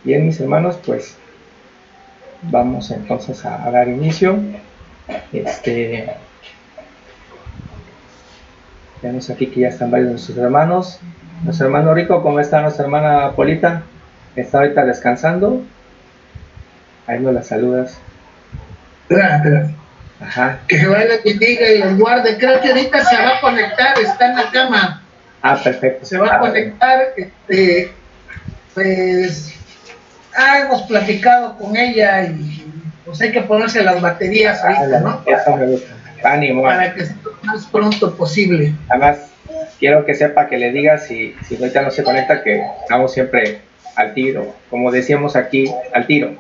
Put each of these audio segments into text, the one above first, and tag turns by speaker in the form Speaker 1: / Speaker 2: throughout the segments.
Speaker 1: Bien, mis hermanos, pues vamos entonces a dar inicio. Vemos aquí que ya están varios de nuestros hermanos. Nuestro hermano Rico, ¿cómo está nuestra hermana Polita? ¿Está ahorita descansando? Ahí nos la saludas.
Speaker 2: Gracias.
Speaker 1: Ajá.
Speaker 2: Que Jehová le bendiga y los guarde. Creo que ahorita se va a conectar, está en la cama.
Speaker 1: Ah, perfecto.
Speaker 2: Se va a conectar, pues hemos platicado con ella y pues hay que ponerse las baterías ahorita, ¿no?
Speaker 1: Eso me gusta. Ánimo.
Speaker 2: Para que sea lo más pronto posible.
Speaker 1: Además, quiero que sepa que le digas si ahorita no se conecta que estamos siempre al tiro, como decíamos aquí, al tiro.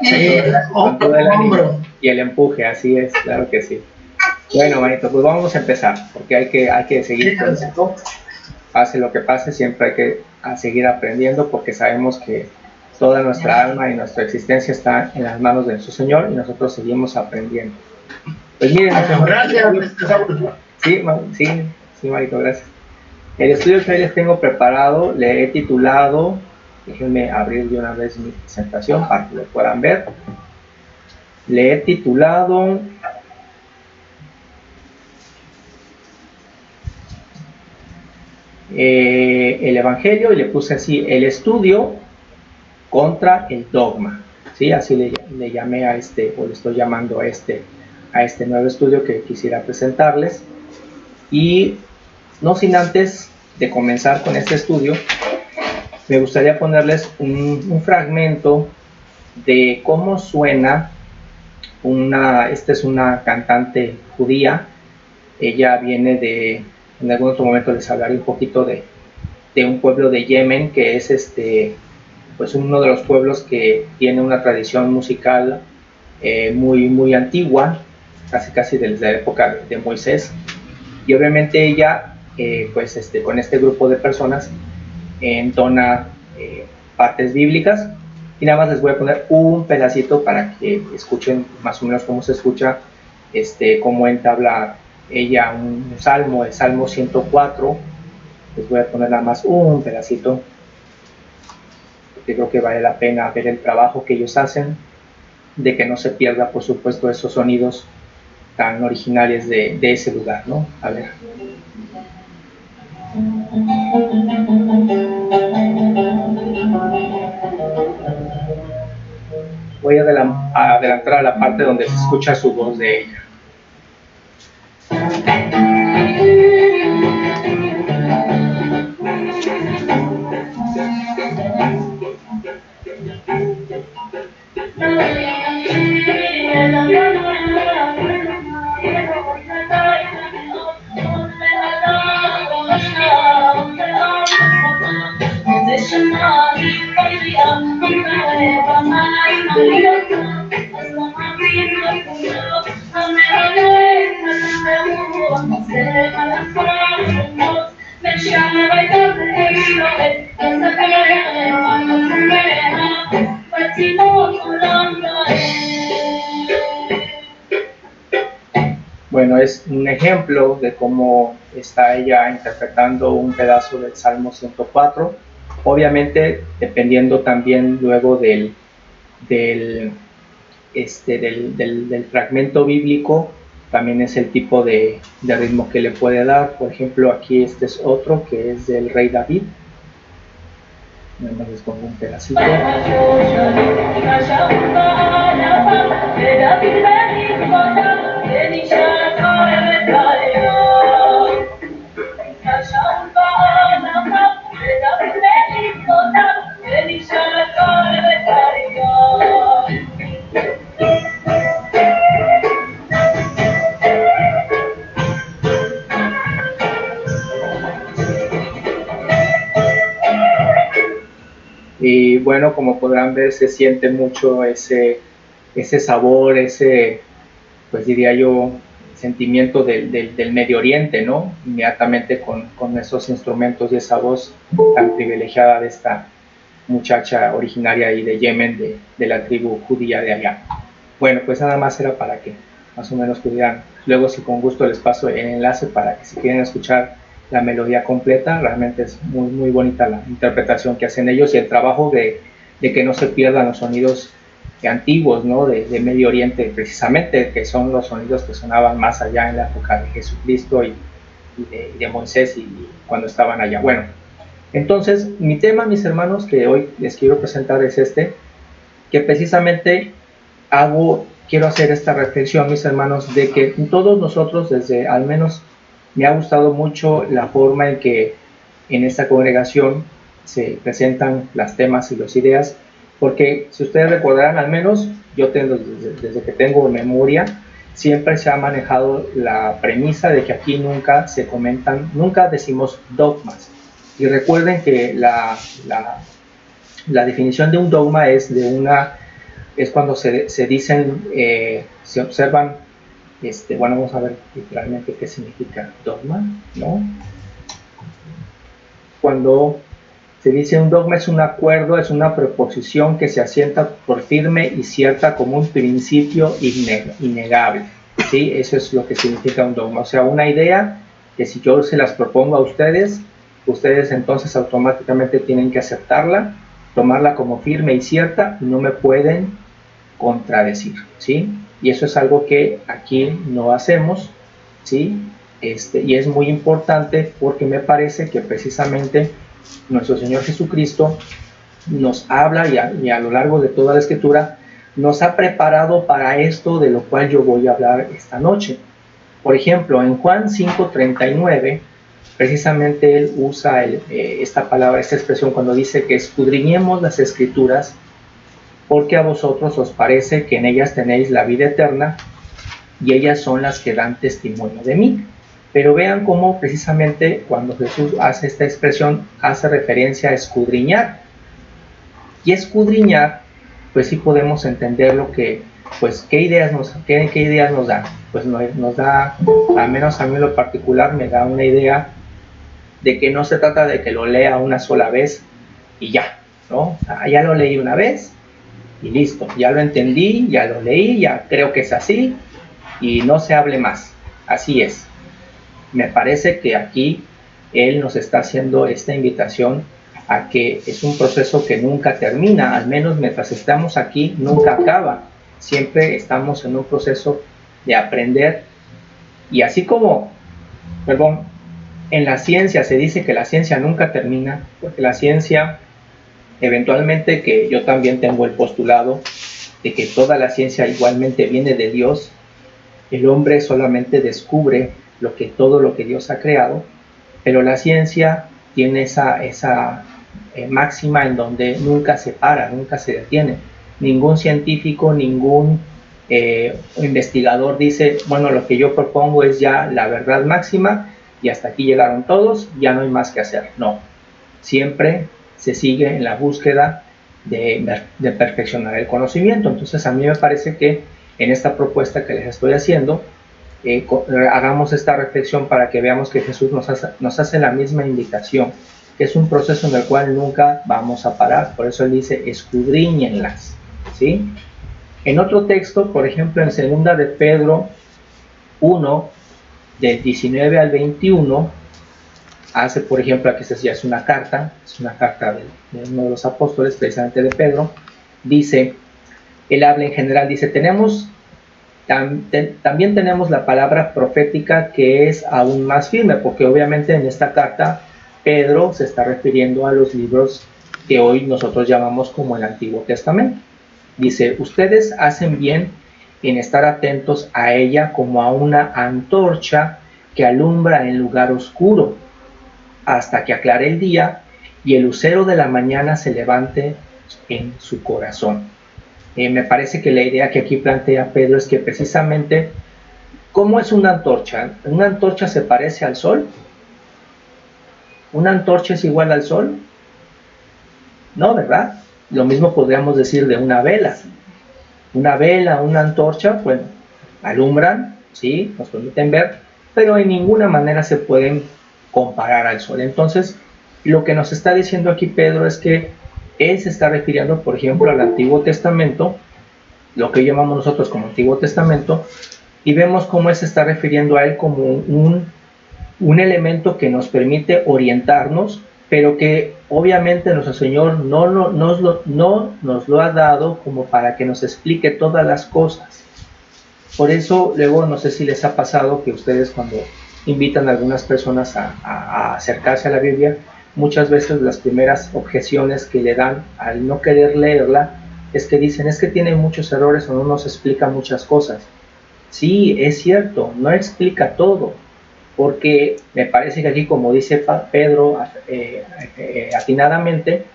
Speaker 2: Sí,
Speaker 1: con todo el ánimo y el empuje, así es, claro que sí. Bueno, manito, pues vamos a empezar, porque hay que seguir con esto. Pase lo que pase, siempre hay que seguir aprendiendo, porque sabemos que toda nuestra alma y nuestra existencia está en las manos de nuestro Señor y nosotros seguimos aprendiendo. Pues miren,
Speaker 2: gracias.
Speaker 1: Sí, manito, gracias. El estudio que hoy les tengo preparado le he titulado, déjenme abrir de una vez mi presentación para que lo puedan ver. Le he titulado el Evangelio y le puse así, el estudio contra el dogma. ¿Sí? Así le llamé a o le estoy llamando a este nuevo estudio que quisiera presentarles. Y no sin antes de comenzar con este estudio, me gustaría ponerles un fragmento de cómo suena esta es una cantante judía. Ella viene en algún otro momento les hablaré un poquito de un pueblo de Yemen que es pues uno de los pueblos que tiene una tradición musical muy antigua, casi desde la época de Moisés. Y obviamente ella, pues con este grupo de personas, entona partes bíblicas. Y nada más les voy a poner un pedacito para que escuchen más o menos cómo se escucha, cómo entabla ella un salmo, el Salmo 104. Les voy a poner nada más un pedacito, porque creo que vale la pena ver el trabajo que ellos hacen, de que no se pierda, por supuesto, esos sonidos tan originales de ese lugar, ¿no? A ver. Voy a adelantar a la parte donde se escucha su voz de ella. Bueno, es un ejemplo de cómo está ella interpretando un pedazo del Salmo 104, obviamente dependiendo también luego del fragmento bíblico, también es el tipo de ritmo que le puede dar. Por ejemplo, aquí este es otro que es del rey David. Les pongo un pedacito. Y bueno, como podrán ver, se siente mucho ese sabor, pues diría yo, sentimiento del Medio Oriente, ¿no? Inmediatamente con esos instrumentos y esa voz tan privilegiada de esta muchacha originaria ahí de Yemen, de la tribu judía de allá. Bueno, pues nada más era para que más o menos pudieran, luego si con gusto les paso el enlace para que si quieren escuchar la melodía completa. Realmente es muy, muy bonita la interpretación que hacen ellos y el trabajo de que no se pierdan los sonidos antiguos, ¿no? de Medio Oriente, precisamente, que son los sonidos que sonaban más allá en la época de Jesucristo y de Moisés y cuando estaban allá. Bueno, entonces mi tema, mis hermanos, que hoy les quiero presentar es que precisamente quiero hacer esta reflexión, mis hermanos, de que todos nosotros, desde al menos me ha gustado mucho la forma en que en esta congregación se presentan las temas y las ideas, porque si ustedes recordarán, al menos yo desde que tengo memoria, siempre se ha manejado la premisa de que aquí nunca se comentan, nunca decimos dogmas. Y recuerden que la definición de un dogma es cuando se dicen, se observan, bueno, vamos a ver literalmente qué significa dogma, ¿no? Cuando se dice un dogma es un acuerdo, es una proposición que se asienta por firme y cierta como un principio innegable, ¿sí? Eso es lo que significa un dogma, o sea, una idea que si yo se las propongo a ustedes entonces automáticamente tienen que aceptarla, tomarla como firme y cierta y no me pueden contradecir, ¿sí? Y eso es algo que aquí no hacemos, ¿sí? Y es muy importante porque me parece que precisamente nuestro Señor Jesucristo nos habla y a lo largo de toda la Escritura nos ha preparado para esto de lo cual yo voy a hablar esta noche. Por ejemplo, en Juan 5:39, precisamente él usa esta palabra, esta expresión cuando dice que escudriñemos las Escrituras porque a vosotros os parece que en ellas tenéis la vida eterna y ellas son las que dan testimonio de mí. Pero vean cómo precisamente cuando Jesús hace esta expresión hace referencia a escudriñar. Y escudriñar, pues sí podemos entender lo que, pues qué ideas nos da. Pues nos da, al menos a mí en lo particular, me da una idea de que no se trata de que lo lea una sola vez y ya, ¿no? Ya lo leí una vez y listo, ya lo entendí, ya lo leí, ya creo que es así y no se hable más. Así es. Me parece que aquí él nos está haciendo esta invitación a que es un proceso que nunca termina, al menos mientras estamos aquí nunca acaba, siempre estamos en un proceso de aprender y así como, en la ciencia se dice que la ciencia nunca termina, porque la ciencia eventualmente, que yo también tengo el postulado de que toda la ciencia igualmente viene de Dios, el hombre solamente descubre todo lo que Dios ha creado, pero la ciencia tiene esa máxima en donde nunca se para, nunca se detiene. Ningún científico, ningún investigador dice, bueno, lo que yo propongo es ya la verdad máxima y hasta aquí llegaron todos, ya no hay más que hacer. No, siempre se sigue en la búsqueda de perfeccionar el conocimiento. Entonces a mí me parece que en esta propuesta que les estoy haciendo, hagamos esta reflexión para que veamos que Jesús nos hace la misma invitación, que es un proceso en el cual nunca vamos a parar. Por eso él dice, escudriñenlas, ¿sí? En otro texto, por ejemplo, en 2 de Pedro 1, del 19 al 21, hace, por ejemplo, aquí ya es una carta de uno de los apóstoles, precisamente de Pedro, dice, él habla en general, dice, también tenemos la palabra profética que es aún más firme, porque obviamente en esta carta Pedro se está refiriendo a los libros que hoy nosotros llamamos como el Antiguo Testamento. Dice, ustedes hacen bien en estar atentos a ella como a una antorcha que alumbra en lugar oscuro, hasta que aclare el día y el lucero de la mañana se levante en su corazón. Me parece que la idea que aquí plantea Pedro es que precisamente, ¿cómo es una antorcha? ¿Una antorcha se parece al sol? ¿Una antorcha es igual al sol? No, ¿verdad? Lo mismo podríamos decir de una vela. Una vela, una antorcha, bueno, alumbran, ¿sí? Nos permiten ver, pero en ninguna manera se pueden comparar al sol. Entonces, lo que nos está diciendo aquí Pedro es que él se está refiriendo, por ejemplo, al Antiguo Testamento, lo que llamamos nosotros como Antiguo Testamento, y vemos cómo él se está refiriendo a él como un elemento que nos permite orientarnos, pero que obviamente nuestro Señor no nos lo ha dado como para que nos explique todas las cosas. Por eso, luego, no sé si les ha pasado que ustedes cuando invitan a algunas personas a acercarse a la Biblia, muchas veces las primeras objeciones que le dan al no querer leerla es que dicen, es que tiene muchos errores o no nos explica muchas cosas. Sí, es cierto, no explica todo, porque me parece que aquí, como dice Pedro atinadamente,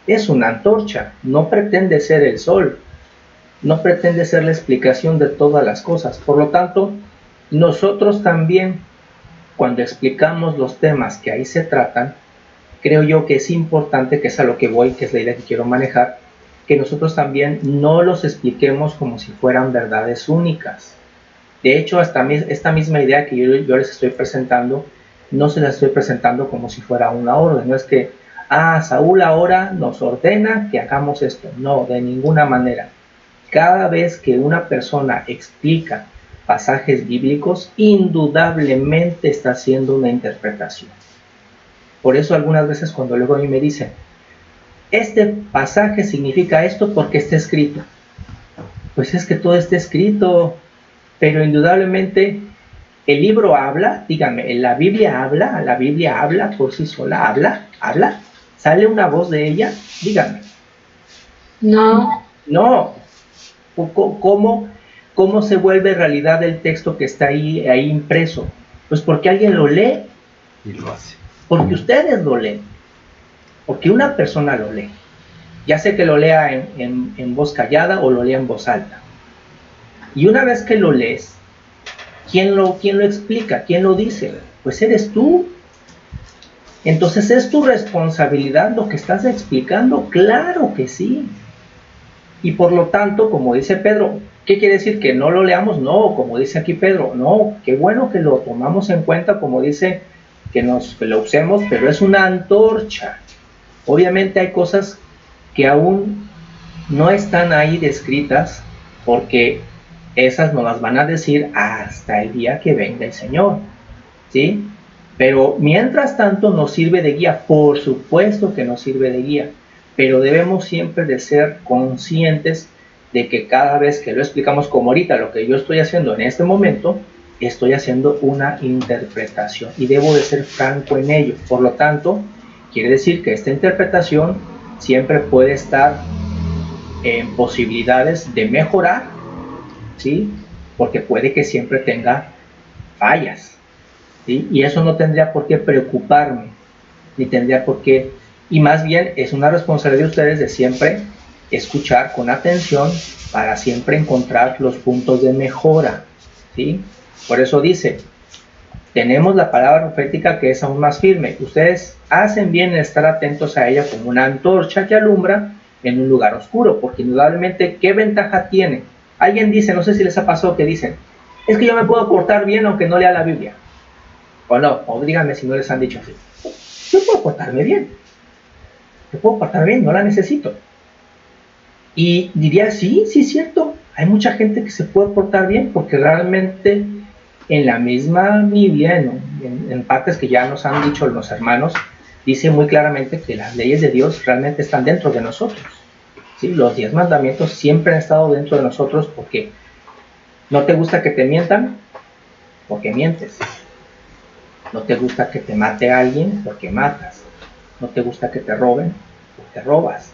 Speaker 1: es una antorcha, no pretende ser el sol, no pretende ser la explicación de todas las cosas. Por lo tanto, nosotros también, cuando explicamos los temas que ahí se tratan, creo yo que es importante, que es a lo que voy, que es la idea que quiero manejar, que nosotros también no los expliquemos como si fueran verdades únicas. De hecho, hasta esta misma idea que yo les estoy presentando, no se la estoy presentando como si fuera una orden. No es que, Saúl ahora nos ordena que hagamos esto. No, de ninguna manera. Cada vez que una persona explica pasajes bíblicos, indudablemente está haciendo una interpretación. Por eso algunas veces cuando luego a mí me dicen, este pasaje significa esto porque está escrito. Pues es que todo está escrito, pero indudablemente el libro habla, díganme, la Biblia habla por sí sola, habla, sale una voz de ella, díganme. No. ¿Cómo se vuelve realidad el texto que está ahí impreso? Pues porque alguien lo lee
Speaker 3: y lo hace.
Speaker 1: Porque ustedes lo leen, porque una persona lo lee, ya sea que lo lea en voz callada o lo lea en voz alta. Y una vez que lo lees, ¿quién lo explica? ¿Quién lo dice? Pues eres tú. Entonces, ¿es tu responsabilidad lo que estás explicando? Claro que sí. Y por lo tanto, como dice Pedro, ¿qué quiere decir? ¿Que no lo leamos? No, como dice aquí Pedro, no, qué bueno que lo tomamos en cuenta, como dice, que lo usemos, pero es una antorcha. Obviamente hay cosas que aún no están ahí descritas, porque esas nos las van a decir hasta el día que venga el Señor, ¿sí? Pero mientras tanto nos sirve de guía, por supuesto que nos sirve de guía, pero debemos siempre de ser conscientes de que cada vez que lo explicamos, como ahorita lo que yo estoy haciendo en este momento, estoy haciendo una interpretación y debo de ser franco en ello. Por lo tanto, quiere decir que esta interpretación siempre puede estar en posibilidades de mejorar, ¿sí? Porque puede que siempre tenga fallas, ¿sí? Y eso no tendría por qué preocuparme, ni tendría por qué, y más bien es una responsabilidad de ustedes de siempre escuchar con atención para siempre encontrar los puntos de mejora, ¿sí? Por eso dice, tenemos la palabra profética que es aún más firme. Ustedes hacen bien en estar atentos a ella como una antorcha que alumbra en un lugar oscuro, porque indudablemente, ¿qué ventaja tiene? Alguien dice, no sé si les ha pasado que dicen, es que yo me puedo portar bien aunque no lea la Biblia. O no, o díganme si no les han dicho así. Yo puedo portarme bien. Yo puedo portarme bien, no la necesito. Y diría, sí, es cierto. Hay mucha gente que se puede portar bien porque realmente en la misma Biblia, en partes que ya nos han dicho los hermanos, dice muy claramente que las leyes de Dios realmente están dentro de nosotros. ¿Sí? Los 10 mandamientos siempre han estado dentro de nosotros porque no te gusta que te mientan, porque mientes. No te gusta que te mate a alguien, porque matas. No te gusta que te roben, porque robas.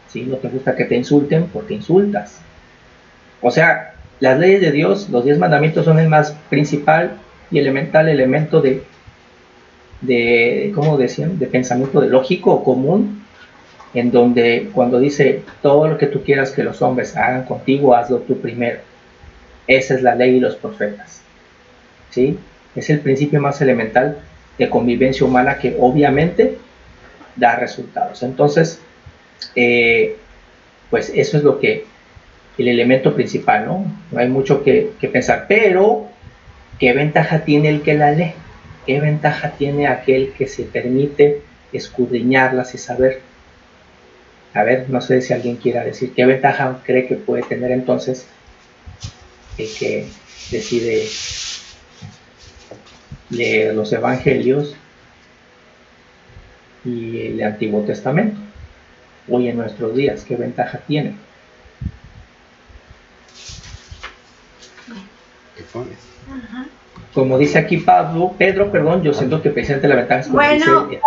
Speaker 1: ¿Sí? No te gusta que te insulten, porque insultas. O sea, las leyes de Dios, los 10 mandamientos son el más principal y elemental elemento de ¿cómo decían? De pensamiento de lógico o común, en donde cuando dice todo lo que tú quieras que los hombres hagan contigo, hazlo tú primero. Esa es la ley y los profetas, ¿sí? Es el principio más elemental de convivencia humana que obviamente da resultados. Entonces, pues eso es lo que el elemento principal, ¿no? No hay mucho que pensar, pero ¿qué ventaja tiene el que la lee? ¿Qué ventaja tiene aquel que se permite escudriñarlas y saber? A ver, no sé si alguien quiera decir, ¿qué ventaja cree que puede tener entonces el que decide leer los evangelios y el Antiguo Testamento. Hoy en nuestros días, ¿qué ventaja tiene? Como dice aquí Pedro, yo siento que precisamente la ventaja es como
Speaker 3: bueno,
Speaker 1: dice,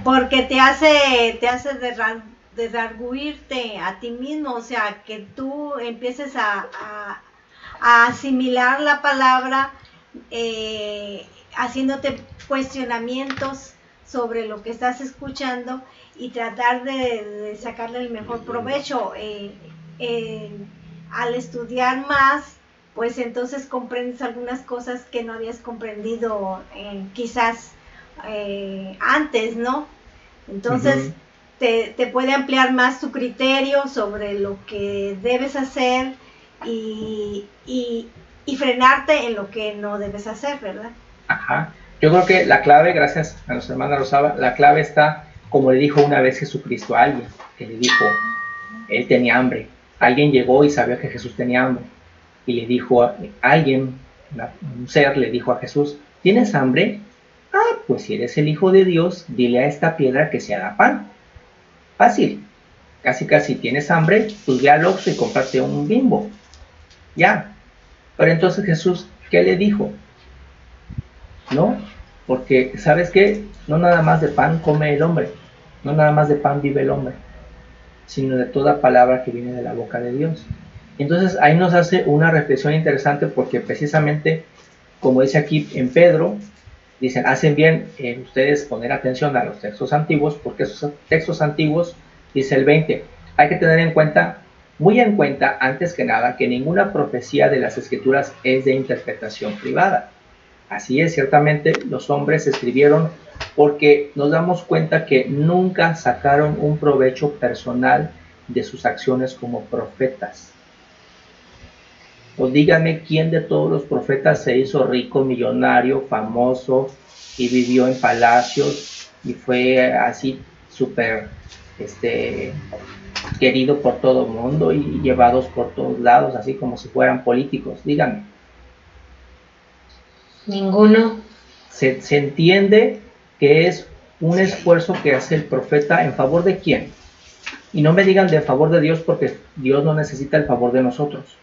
Speaker 3: porque te hace redarguirte a ti mismo, o sea, que tú empieces a asimilar la palabra, haciéndote cuestionamientos sobre lo que estás escuchando y tratar de sacarle el mejor provecho. Al estudiar más, pues entonces comprendes algunas cosas que no habías comprendido quizás antes, ¿no? Entonces te puede ampliar más tu criterio sobre lo que debes hacer y frenarte en lo que no debes hacer, ¿verdad?
Speaker 1: Ajá. Yo creo que la clave, gracias a nuestra hermana Rosaba, la clave está, como le dijo una vez Jesucristo a alguien, que le dijo, él tenía hambre. Alguien llegó y sabía que Jesús tenía hambre. Y le dijo a alguien, un ser, le dijo a Jesús, ¿tienes hambre? Ah, pues si eres el Hijo de Dios, dile a esta piedra que se haga pan. Fácil. Casi, ¿tienes hambre? Pues ve al Oxxo y cómprate un Bimbo. Ya. Pero entonces Jesús, ¿qué le dijo? ¿No? Porque, ¿sabes qué? No nada más de pan come el hombre. No nada más de pan vive el hombre, sino de toda palabra que viene de la boca de Dios. Entonces ahí nos hace una reflexión interesante, porque precisamente, como dice aquí en Pedro, dicen, hacen bien ustedes poner atención a los textos antiguos, porque esos textos antiguos, dice el 20, hay que tener muy en cuenta, antes que nada, que ninguna profecía de las Escrituras es de interpretación privada. Así es, ciertamente los hombres escribieron porque nos damos cuenta que nunca sacaron un provecho personal de sus acciones como profetas. O díganme quién de todos los profetas se hizo rico, millonario, famoso y vivió en palacios y fue así súper querido por todo el mundo y llevados por todos lados, así como si fueran políticos. Díganme.
Speaker 4: Ninguno.
Speaker 1: Se entiende que es un esfuerzo que hace el profeta en favor de quién. Y no me digan de favor de Dios, porque Dios no necesita el favor de nosotros.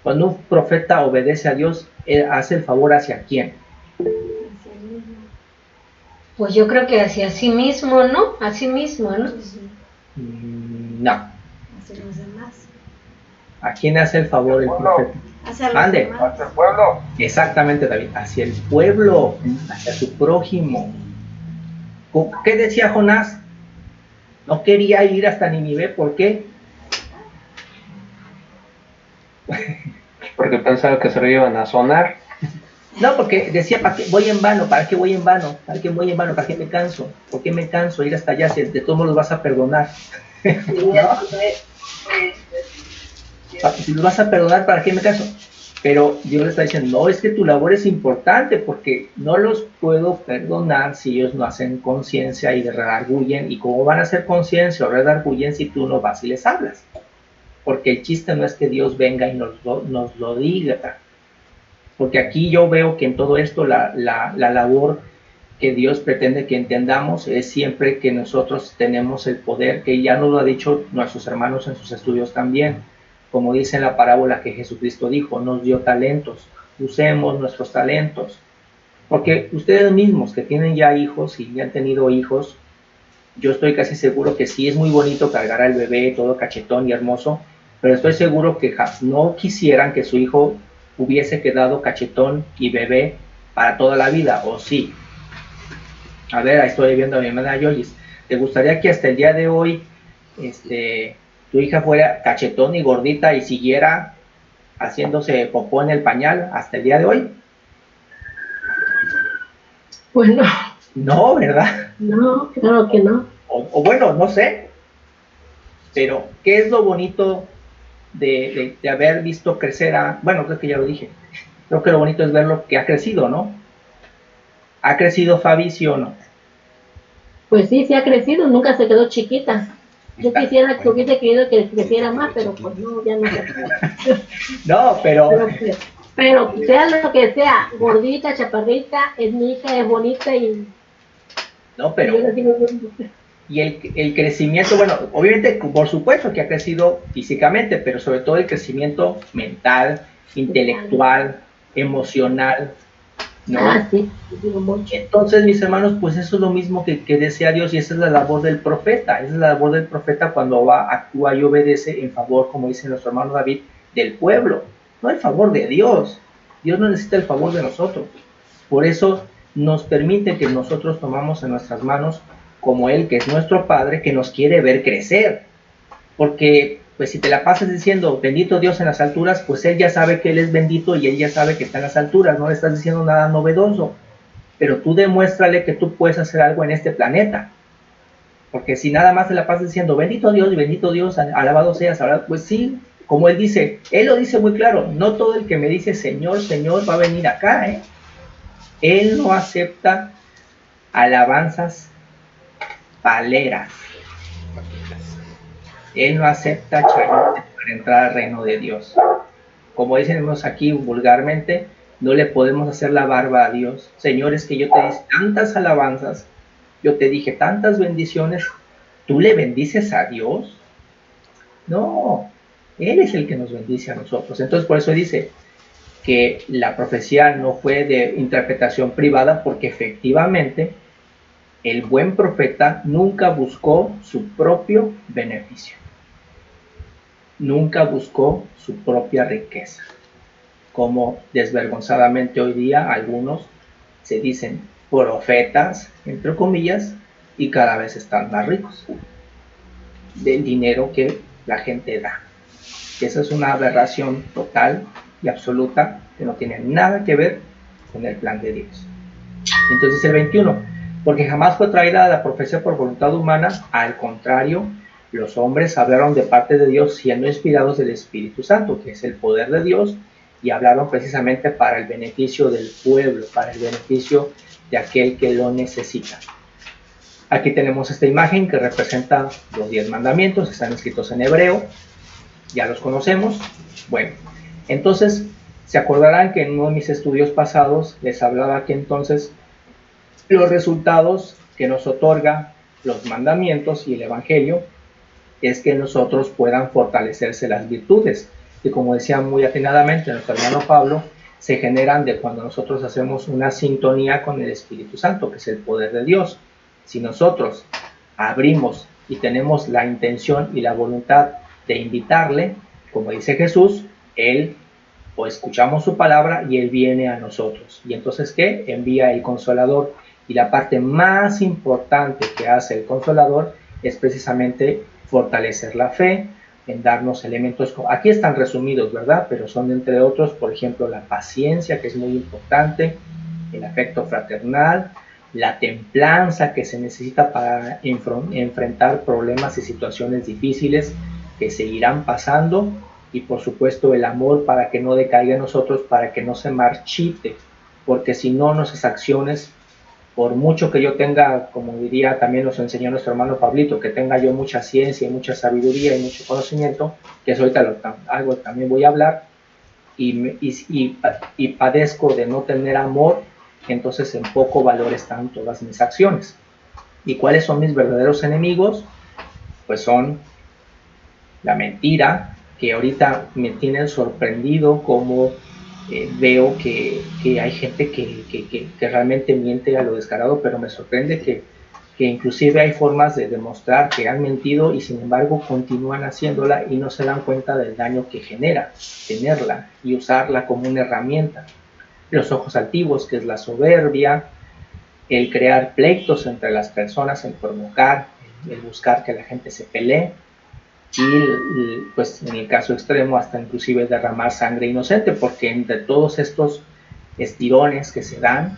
Speaker 1: Cuando un profeta obedece a Dios, hace el favor ¿hacia quién?
Speaker 4: Pues yo creo que hacia sí mismo, ¿no? A sí mismo, ¿no?
Speaker 1: No.
Speaker 3: Hacia los demás.
Speaker 1: ¿A quién hace el favor el profeta?
Speaker 3: Hacia los demás.
Speaker 5: Hacia el pueblo.
Speaker 1: Exactamente, David. Hacia el pueblo, hacia su prójimo. ¿Qué decía Jonás? No quería ir hasta Nínive. ¿Por qué?
Speaker 5: Porque pensaba que se lo iban a sonar.
Speaker 1: No, porque decía, ¿para qué voy en vano? ¿Para qué voy en vano? ¿Para qué voy en vano? ¿Para qué me canso? ¿Por qué me canso ir hasta allá si de todos modos los vas a perdonar? ¿No? Si los vas a perdonar, ¿para qué me canso? Pero Dios le está diciendo, no, es que tu labor es importante, porque no los puedo perdonar si ellos no hacen conciencia y redarguyen. ¿Y cómo van a hacer conciencia o redarguyen si tú no vas y les hablas? Porque el chiste no es que Dios venga y nos lo diga. Porque aquí yo veo que en todo esto la labor que Dios pretende que entendamos es siempre que nosotros tenemos el poder, que ya nos lo ha dicho nuestros hermanos en sus estudios también. Como dice en la parábola que Jesucristo dijo, nos dio talentos, usemos nuestros talentos. Porque ustedes mismos que tienen ya hijos y ya han tenido hijos, yo estoy casi seguro que sí es muy bonito cargar al bebé todo cachetón y hermoso, pero estoy seguro que no quisieran que su hijo hubiese quedado cachetón y bebé para toda la vida, ¿o sí? A ver, ahí estoy viendo a mi hermana Yolis. ¿Te gustaría que hasta el día de hoy tu hija fuera cachetón y gordita y siguiera haciéndose popó en el pañal hasta el día de hoy?
Speaker 4: Pues no.
Speaker 1: No, ¿verdad?
Speaker 4: No, claro que no.
Speaker 1: O bueno, no sé. Pero, ¿qué es lo bonito de haber visto crecer bueno, creo que ya lo dije. Creo que lo bonito es ver lo que ha crecido, ¿no? ¿Ha crecido Fabi, sí o no?
Speaker 4: Pues sí ha crecido, nunca se quedó chiquita. Yo quisiera que hubiese querido que creciera más, pero pues no, ya no se puede.
Speaker 1: No, pero
Speaker 4: Pero sea lo que sea, gordita, chaparrita, es mi hija, es bonita y...
Speaker 1: No, pero... Y el crecimiento, bueno, obviamente, por supuesto que ha crecido físicamente, pero sobre todo el crecimiento mental, intelectual, emocional, ¿no?
Speaker 4: Sí, digo mucho.
Speaker 1: Entonces, mis hermanos, pues eso es lo mismo que desea Dios, y esa es la labor del profeta. Esa es la labor del profeta cuando va, actúa y obedece en favor, como dice nuestro hermano David, del pueblo, no el favor de Dios. Dios no necesita el favor de nosotros. Por eso nos permite que nosotros tomamos en nuestras manos como Él, que es nuestro Padre, que nos quiere ver crecer. Porque, pues si te la pasas diciendo, bendito Dios en las alturas, pues Él ya sabe que Él es bendito y Él ya sabe que está en las alturas, no le estás diciendo nada novedoso. Pero tú demuéstrale que tú puedes hacer algo en este planeta. Porque si nada más te la pasas diciendo, bendito Dios, alabado seas, pues sí, como Él dice, Él lo dice muy claro, no todo el que me dice Señor, Señor va a venir acá, ¿eh? Él no acepta alabanzas paleras. Él no acepta chayotes para entrar al reino de Dios. Como decimos aquí vulgarmente, no le podemos hacer la barba a Dios. Señor, es que yo te di tantas alabanzas, yo te dije tantas bendiciones, ¿tú le bendices a Dios? No, Él es el que nos bendice a nosotros. Entonces por eso dice que la profecía no fue de interpretación privada, porque efectivamente el buen profeta nunca buscó su propio beneficio. Nunca buscó su propia riqueza. Como desvergonzadamente hoy día algunos se dicen profetas, entre comillas, y cada vez están más ricos del dinero que la gente da. Esa es una aberración total y absoluta que no tiene nada que ver con el plan de Dios. Entonces el 21, porque jamás fue traída la profecía por voluntad humana, al contrario, los hombres hablaron de parte de Dios siendo inspirados del Espíritu Santo, que es el poder de Dios, y hablaron precisamente para el beneficio del pueblo, para el beneficio de aquel que lo necesita. Aquí tenemos esta imagen que representa los 10 mandamientos, están escritos en hebreo, ya los conocemos. Bueno, entonces se acordarán que en uno de mis estudios pasados les hablaba que entonces los resultados que nos otorga los mandamientos y el evangelio es que nosotros puedan fortalecerse las virtudes, que como decía muy atinadamente nuestro hermano Pablo, se generan de cuando nosotros hacemos una sintonía con el Espíritu Santo, que es el poder de Dios. Si nosotros abrimos y tenemos la intención y la voluntad de invitarle, como dice Jesús, Él, o escuchamos su palabra y Él viene a nosotros. Y entonces, ¿qué? Envía el Consolador. Y la parte más importante que hace el Consolador es precisamente fortalecer la fe, en darnos elementos, aquí están resumidos, ¿verdad? Pero son entre otros, por ejemplo, la paciencia, que es muy importante, el afecto fraternal, la templanza que se necesita para enfrentar problemas y situaciones difíciles que seguirán pasando, y por supuesto el amor para que no decaiga en nosotros, para que no se marchite, porque si no, nuestras acciones, por mucho que yo tenga, como diría también nos enseñó nuestro hermano Pablito, que tenga yo mucha ciencia y mucha sabiduría y mucho conocimiento, que eso ahorita algo también voy a hablar, y padezco de no tener amor, entonces en poco valor están todas mis acciones. ¿Y cuáles son mis verdaderos enemigos? Pues son la mentira, que ahorita me tienen sorprendido como veo que hay gente que realmente miente a lo descarado, pero me sorprende que inclusive hay formas de demostrar que han mentido y sin embargo continúan haciéndola y no se dan cuenta del daño que genera tenerla y usarla como una herramienta. Los ojos altivos, que es la soberbia, el crear pleitos entre las personas, el provocar, el buscar que la gente se pelee, y pues en el caso extremo hasta inclusive derramar sangre inocente, porque entre todos estos estirones que se dan,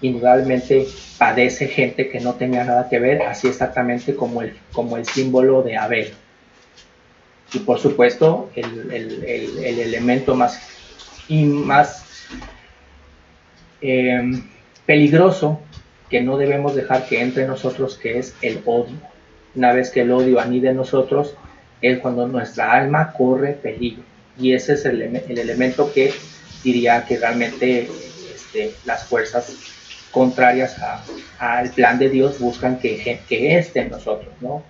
Speaker 1: indudablemente padece gente que no tenía nada que ver, así exactamente como el símbolo de Abel. Y por supuesto el elemento más peligroso que no debemos dejar que entre nosotros, que es el odio. Una vez que el odio anida en nosotros, es cuando nuestra alma corre peligro, y ese es el elemento que diría que realmente las fuerzas contrarias al plan de Dios buscan que esté en nosotros, ¿no?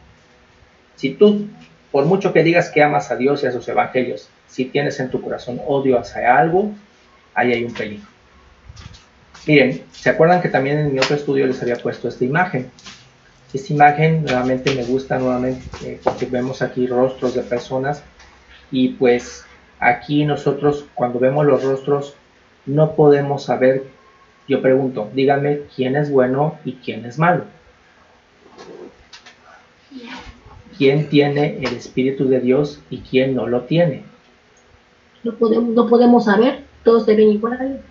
Speaker 1: Si tú, por mucho que digas que amas a Dios y a sus evangelios, si tienes en tu corazón odio hacia algo, ahí hay un peligro. Miren, ¿se acuerdan que también en mi otro estudio les había puesto esta imagen? Esta imagen nuevamente me gusta porque vemos aquí rostros de personas y pues aquí nosotros cuando vemos los rostros no podemos saber, yo pregunto, díganme quién es bueno y quién es malo. ¿Quién tiene el Espíritu de Dios y quién no lo tiene?
Speaker 4: No podemos saber, todos se ven iguales.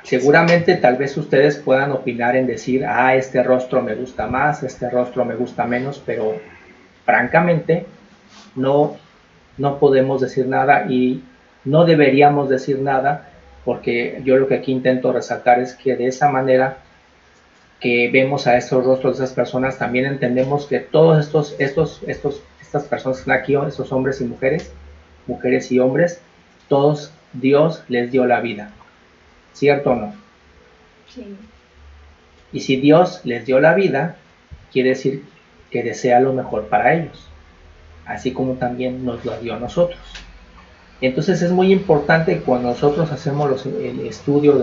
Speaker 1: Seguramente tal vez ustedes puedan opinar en decir, este rostro me gusta más, este rostro me gusta menos, pero francamente no podemos decir nada y no deberíamos decir nada, porque yo lo que aquí intento resaltar es que de esa manera que vemos a estos rostros de esas personas, también entendemos que todos estas personas que están aquí, estos hombres y mujeres y hombres, todos Dios les dio la vida. ¿Cierto o no?
Speaker 3: Sí.
Speaker 1: Y si Dios les dio la vida, quiere decir que desea lo mejor para ellos, así como también nos lo dio a nosotros. Entonces es muy importante cuando nosotros hacemos el estudio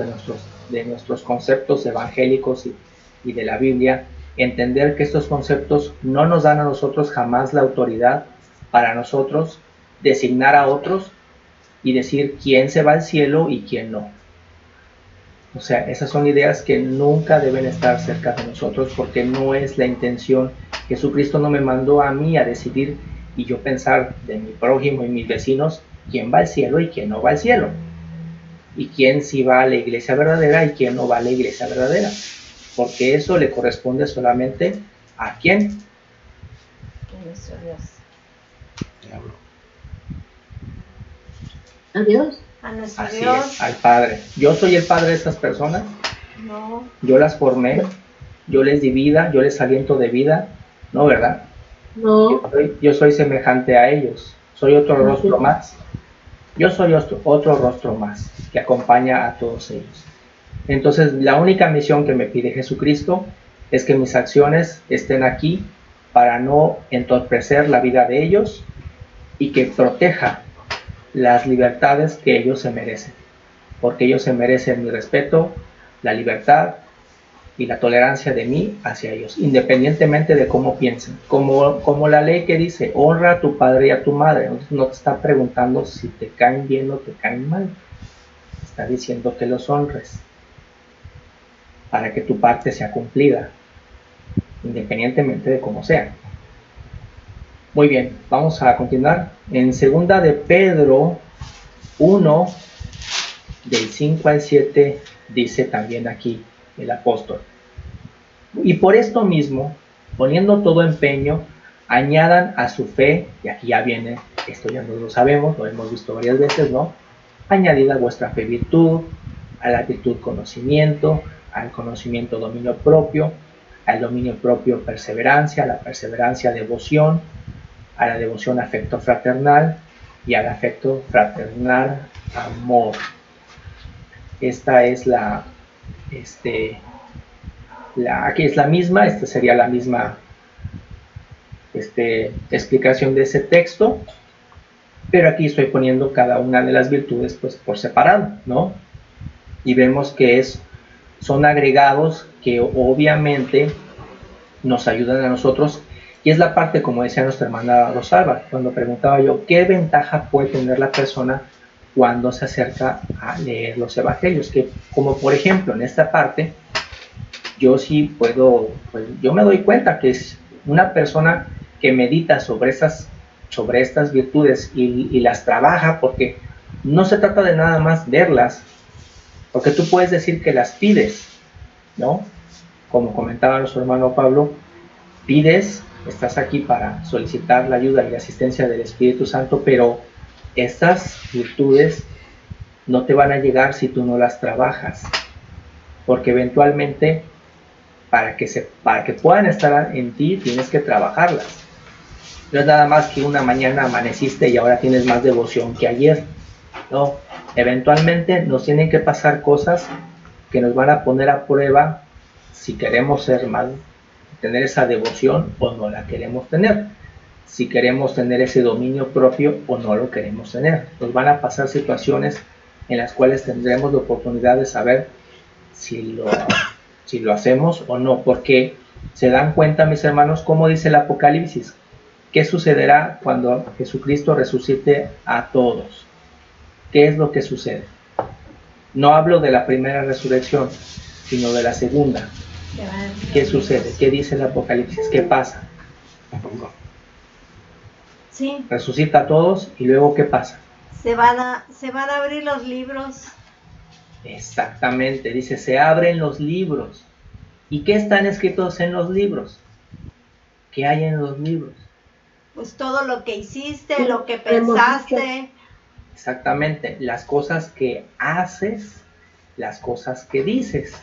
Speaker 1: de nuestros conceptos evangélicos y de la Biblia, entender que estos conceptos no nos dan a nosotros jamás la autoridad para nosotros designar a otros y decir quién se va al cielo y quién no. O sea, esas son ideas que nunca deben estar cerca de nosotros porque no es la intención. Jesucristo no me mandó a mí a decidir y yo pensar de mi prójimo y mis vecinos quién va al cielo y quién no va al cielo. Y quién sí va a la iglesia verdadera y quién no va a la iglesia verdadera. Porque eso le corresponde solamente ¿a quién?
Speaker 3: A nuestro Dios.
Speaker 4: ¿A Dios?
Speaker 3: A nuestro
Speaker 1: Así
Speaker 3: Dios.
Speaker 1: es, al Padre. Yo soy el Padre de estas personas.
Speaker 3: No.
Speaker 1: Yo las formé, yo les di vida, yo les aliento de vida. No, ¿verdad?
Speaker 4: No.
Speaker 1: Yo soy semejante a ellos. Soy otro rostro más. Yo soy otro rostro más que acompaña a todos ellos. Entonces, la única misión que me pide Jesucristo es que mis acciones estén aquí para no entorpecer la vida de ellos y que proteja las libertades que ellos se merecen. Porque ellos se merecen mi respeto, la libertad y la tolerancia de mí hacia ellos, independientemente de cómo piensen. Como la ley que dice, honra a tu padre y a tu madre. No te está preguntando si te caen bien o te caen mal. Está diciendo que los honres para que tu parte sea cumplida, independientemente de cómo sea. Muy bien, vamos a continuar. En 2 de Pedro 1, del 5 al 7, dice también aquí el apóstol. Y por esto mismo, poniendo todo empeño, añadan a su fe, y aquí ya viene, esto ya no lo sabemos, lo hemos visto varias veces, ¿no? Añadid a vuestra fe virtud, a la virtud conocimiento, al conocimiento dominio propio, al dominio propio perseverancia, a la perseverancia devoción, a la devoción afecto fraternal y al afecto fraternal amor. Esta es aquí es la misma, esta sería la misma explicación de ese texto, pero aquí estoy poniendo cada una de las virtudes pues por separado, ¿no? Y vemos que son agregados que obviamente nos ayudan a nosotros, y es la parte, como decía nuestra hermana Rosalba, cuando preguntaba yo, ¿qué ventaja puede tener la persona cuando se acerca a leer los evangelios? Que como por ejemplo en esta parte, yo sí puedo, pues yo me doy cuenta que es una persona que medita sobre estas virtudes y las trabaja, porque no se trata de nada más verlas, porque tú puedes decir que las pides, ¿no? Como comentaba nuestro hermano Pablo, pides, estás aquí para solicitar la ayuda y la asistencia del Espíritu Santo, pero estas virtudes no te van a llegar si tú no las trabajas, porque eventualmente para que puedan estar en ti tienes que trabajarlas. No es nada más que una mañana amaneciste y ahora tienes más devoción que ayer, no, Eventualmente nos tienen que pasar cosas que nos van a poner a prueba si queremos ser más, tener esa devoción o no la queremos tener, si queremos tener ese dominio propio o no lo queremos tener. Nos van a pasar situaciones en las cuales tendremos la oportunidad de saber si lo hacemos o no, porque se dan cuenta, mis hermanos, como dice el Apocalipsis, qué sucederá cuando Jesucristo resucite a todos. ¿Qué es lo que sucede? No hablo de la primera resurrección, sino de la segunda. ¿Qué sucede? ¿Qué dice el Apocalipsis? ¿Qué pasa?
Speaker 3: Sí.
Speaker 1: Resucita a todos y luego ¿qué pasa?
Speaker 3: Se van a abrir los libros.
Speaker 1: Exactamente, dice, se abren los libros. ¿Y qué están escritos en los libros? ¿Qué hay en los libros?
Speaker 3: Pues todo lo que hiciste, lo que pensaste.
Speaker 1: Exactamente, las cosas que haces, las cosas que dices.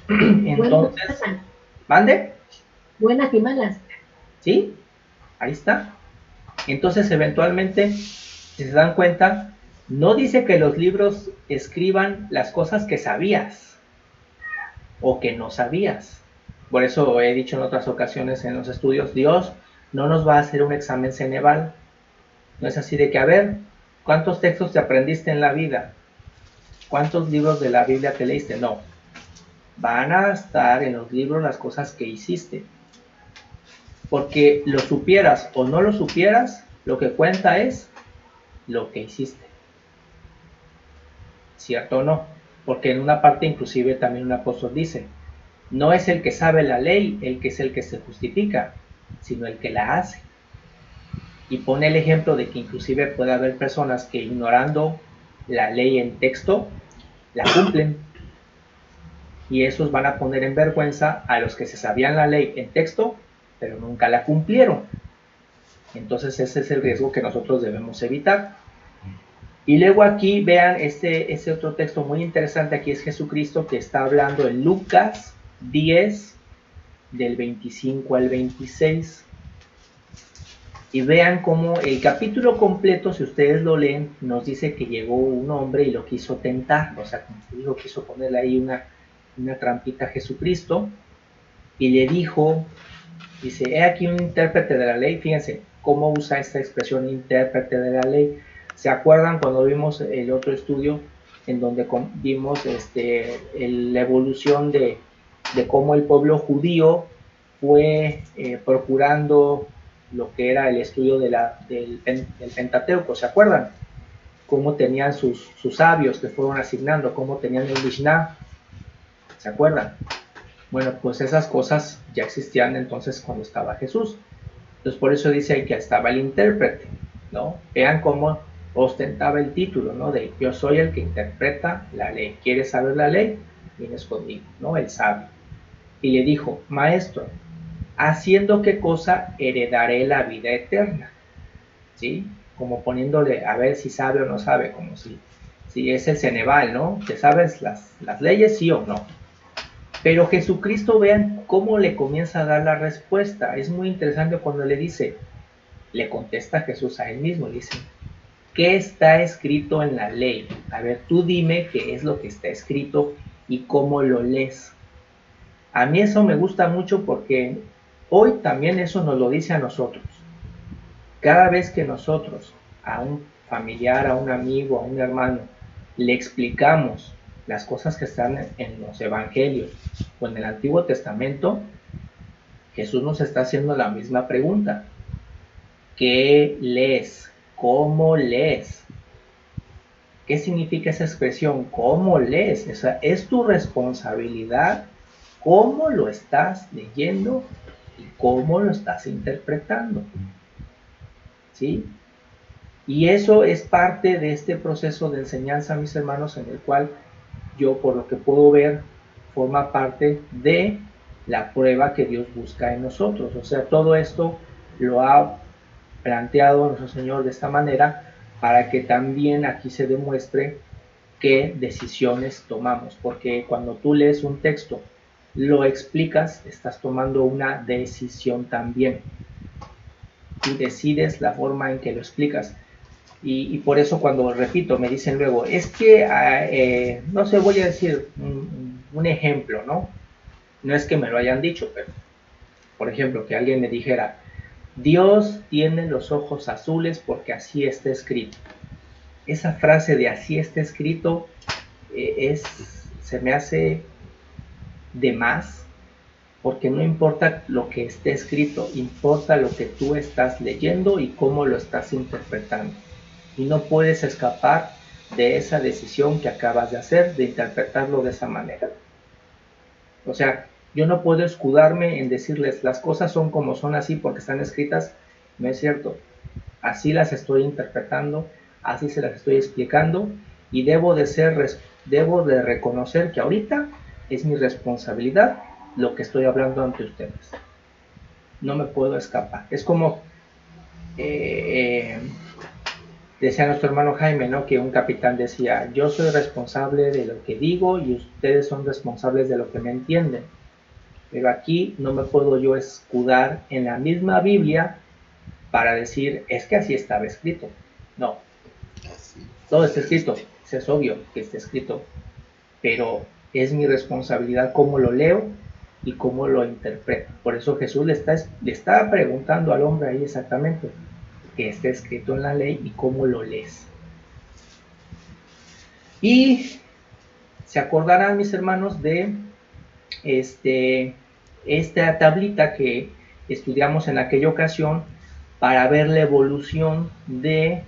Speaker 1: Entonces, ¿mande?
Speaker 4: Buenas y malas.
Speaker 1: ¿Sí? Ahí está. Entonces, eventualmente, si se dan cuenta, no dice que los libros escriban las cosas que sabías o que no sabías. Por eso he dicho en otras ocasiones en los estudios, Dios no nos va a hacer un examen Ceneval. No es así de que, a ver, ¿cuántos textos te aprendiste en la vida? ¿Cuántos libros de la Biblia te leíste? No. Van a estar en los libros las cosas que hiciste. Porque lo supieras o no lo supieras, lo que cuenta es lo que hiciste. ¿Cierto o no? Porque en una parte inclusive también un apóstol dice, no es el que sabe la ley el que es el que se justifica, sino el que la hace. Y pone el ejemplo de que inclusive puede haber personas que ignorando la ley en texto, la cumplen. Y esos van a poner en vergüenza a los que se sabían la ley en texto, pero nunca la cumplieron. Entonces ese es el riesgo que nosotros debemos evitar. Y luego aquí vean este otro texto muy interesante. Aquí es Jesucristo que está hablando en Lucas 10, del 25 al 26. Y vean cómo el capítulo completo, si ustedes lo leen, nos dice que llegó un hombre y lo quiso tentar. O sea, como te digo, quiso ponerle ahí una trampita a Jesucristo. Y le dijo, dice, he aquí un intérprete de la ley. Fíjense cómo usa esta expresión intérprete de la ley. ¿Se acuerdan cuando vimos el otro estudio en donde vimos la evolución de cómo el pueblo judío fue procurando lo que era el estudio del Pentateuco? ¿Se acuerdan? Cómo tenían sus sabios que fueron asignando, cómo tenían el Mishnah. ¿Se acuerdan? Bueno, pues esas cosas ya existían entonces cuando estaba Jesús. Entonces por eso dice ahí que estaba el intérprete, ¿no? Vean cómo ostentaba el título, ¿no? De yo soy el que interpreta la ley. ¿Quieres saber la ley? Vienes conmigo, ¿no? El sabio. Y le dijo, maestro, ¿haciendo qué cosa heredaré la vida eterna? ¿Sí? Como poniéndole a ver si sabe o no sabe, como si es el Ceneval, ¿no? ¿Te sabes las leyes, sí o no? Pero Jesucristo, vean cómo le comienza a dar la respuesta. Es muy interesante cuando le contesta Jesús a él mismo, le dice, ¿qué está escrito en la ley? A ver, tú dime qué es lo que está escrito y cómo lo lees. A mí eso me gusta mucho porque hoy también eso nos lo dice a nosotros. Cada vez que nosotros a un familiar, a un amigo, a un hermano, le explicamos las cosas que están en los evangelios o en el Antiguo Testamento, Jesús nos está haciendo la misma pregunta. ¿Qué lees? ¿Cómo lees? ¿Qué significa esa expresión? ¿Cómo lees? O sea, es tu responsabilidad cómo lo estás leyendo y cómo lo estás interpretando. ¿Sí? Y eso es parte de este proceso de enseñanza, mis hermanos, en el cual yo, por lo que puedo ver, forma parte de la prueba que Dios busca en nosotros. O sea, todo esto lo ha planteado nuestro Señor de esta manera para que también aquí se demuestre qué decisiones tomamos. Porque cuando tú lees un texto, lo explicas, estás tomando una decisión también. Tú decides la forma en que lo explicas. Y por eso cuando repito, me dicen luego, es que, no sé, voy a decir un ejemplo, ¿no? No es que me lo hayan dicho, pero, por ejemplo, que alguien me dijera, Dios tiene los ojos azules porque así está escrito. Esa frase de así está escrito se me hace de más, porque no importa lo que esté escrito, importa lo que tú estás leyendo y cómo lo estás interpretando. Y no puedes escapar de esa decisión que acabas de hacer, de interpretarlo de esa manera. O sea, yo no puedo escudarme en decirles las cosas son como son así porque están escritas. No es cierto. Así las estoy interpretando, así se las estoy explicando y debo de reconocer que ahorita es mi responsabilidad lo que estoy hablando ante ustedes. No me puedo escapar. Es como decía nuestro hermano Jaime, ¿no? Que un capitán decía, yo soy responsable de lo que digo y ustedes son responsables de lo que me entienden. Pero aquí no me puedo yo escudar en la misma Biblia para decir, es que así estaba escrito. No. Todo está escrito. Es obvio que está escrito. Pero es mi responsabilidad cómo lo leo y cómo lo interpreto. Por eso Jesús le está preguntando al hombre ahí exactamente que está escrito en la ley y cómo lo lees. Y se acordarán, mis hermanos, de esta tablita que estudiamos en aquella ocasión para ver la evolución de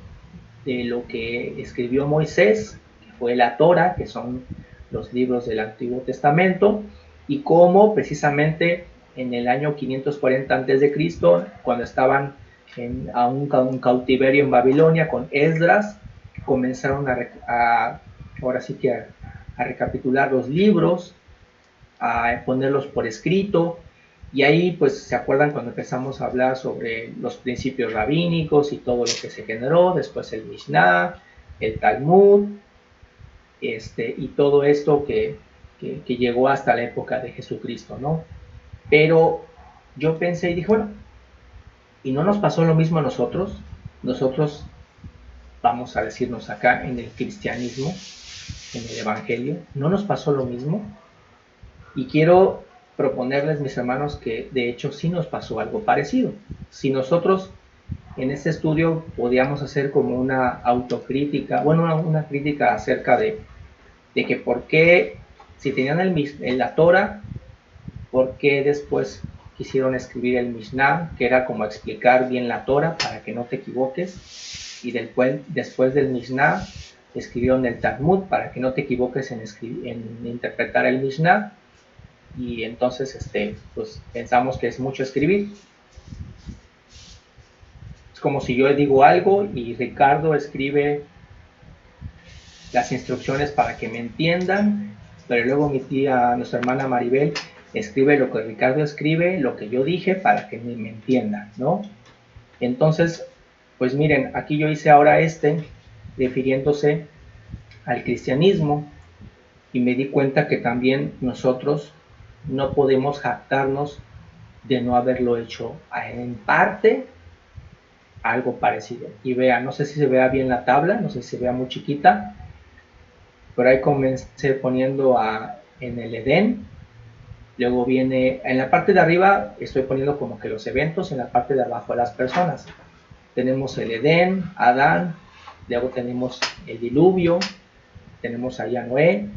Speaker 1: lo que escribió Moisés, que fue la Torá, que son los libros del Antiguo Testamento, y cómo precisamente en el año 540 a.C., cuando estaban a un cautiverio en Babilonia con Esdras, comenzaron ahora sí que a recapitular los libros, a ponerlos por escrito, y ahí pues se acuerdan cuando empezamos a hablar sobre los principios rabínicos y todo lo que se generó, después el Mishnah, el Talmud, y todo esto que llegó hasta la época de Jesucristo, ¿no? Pero yo pensé y dije, bueno, ¿y no nos pasó lo mismo a nosotros? Nosotros, vamos a decirnos acá, en el cristianismo, en el evangelio, ¿no nos pasó lo mismo? Y quiero proponerles, mis hermanos, que de hecho sí nos pasó algo parecido. Si nosotros en este estudio podíamos hacer como una autocrítica, bueno, una crítica acerca de que por qué, si tenían la Torah, por qué después quisieron escribir el Mishnah, que era como explicar bien la Torah para que no te equivoques, y después del Mishnah escribieron el Talmud para que no te equivoques en interpretar el Mishnah, y entonces pues pensamos que es mucho escribir. Es como si yo digo algo y Ricardo escribe las instrucciones para que me entiendan, pero luego mi tía, nuestra hermana Maribel, escribe lo que Ricardo escribe, lo que yo dije para que me entiendan, ¿no? Entonces, pues miren, aquí yo hice ahora refiriéndose al cristianismo, y me di cuenta que también nosotros no podemos jactarnos de no haberlo hecho en parte algo parecido. Y vean, no sé si se vea bien la tabla, no sé si se vea muy chiquita, pero ahí comencé poniendo en el Edén, luego viene, en la parte de arriba estoy poniendo como que los eventos, en la parte de abajo las personas. Tenemos el Edén, Adán, luego tenemos el diluvio, tenemos a Noé,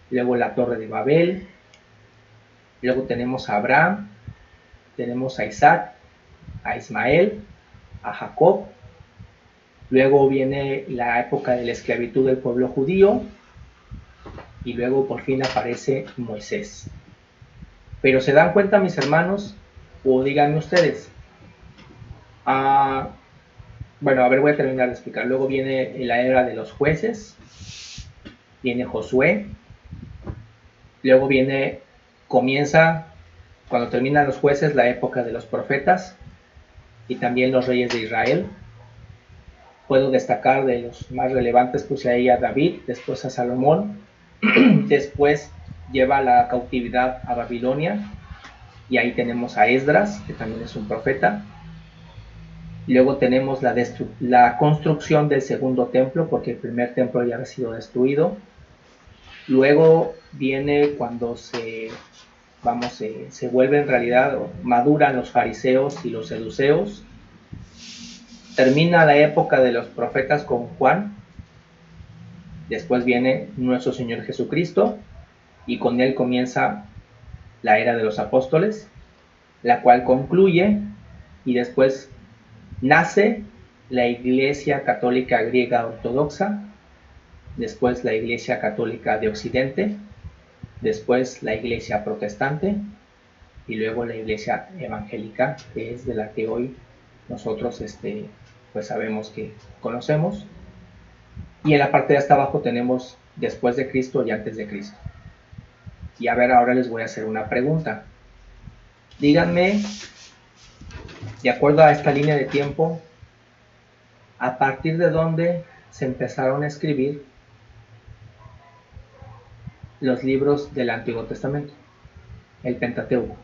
Speaker 1: luego la Torre de Babel, luego tenemos a Abraham, tenemos a Isaac, a Ismael, a Jacob, luego viene la época de la esclavitud del pueblo judío, y luego por fin aparece Moisés. Pero se dan cuenta, mis hermanos, o díganme ustedes, bueno, a ver, voy a terminar de explicar. Luego viene la era de los jueces, viene Josué, luego comienza, cuando terminan los jueces, la época de los profetas y también los reyes de Israel. Puedo destacar de los más relevantes, puse ahí a David, después a Salomón, después lleva la cautividad a Babilonia, y ahí tenemos a Esdras, que también es un profeta. Luego tenemos la construcción del segundo templo, porque el primer templo ya había sido destruido. Luego viene cuando se vuelve en realidad, maduran los fariseos y los saduceos. Termina la época de los profetas con Juan. Después viene nuestro Señor Jesucristo, y con él comienza la era de los apóstoles, la cual concluye, y después nace la Iglesia Católica Griega Ortodoxa, después la Iglesia Católica de Occidente, después la Iglesia Protestante, y luego la Iglesia Evangélica, que es de la que hoy nosotros pues sabemos que conocemos. Y en la parte de hasta abajo tenemos después de Cristo y antes de Cristo. Y a ver, ahora les voy a hacer una pregunta. Díganme, de acuerdo a esta línea de tiempo, ¿a partir de dónde se empezaron a escribir los libros del Antiguo Testamento? El Pentateuco.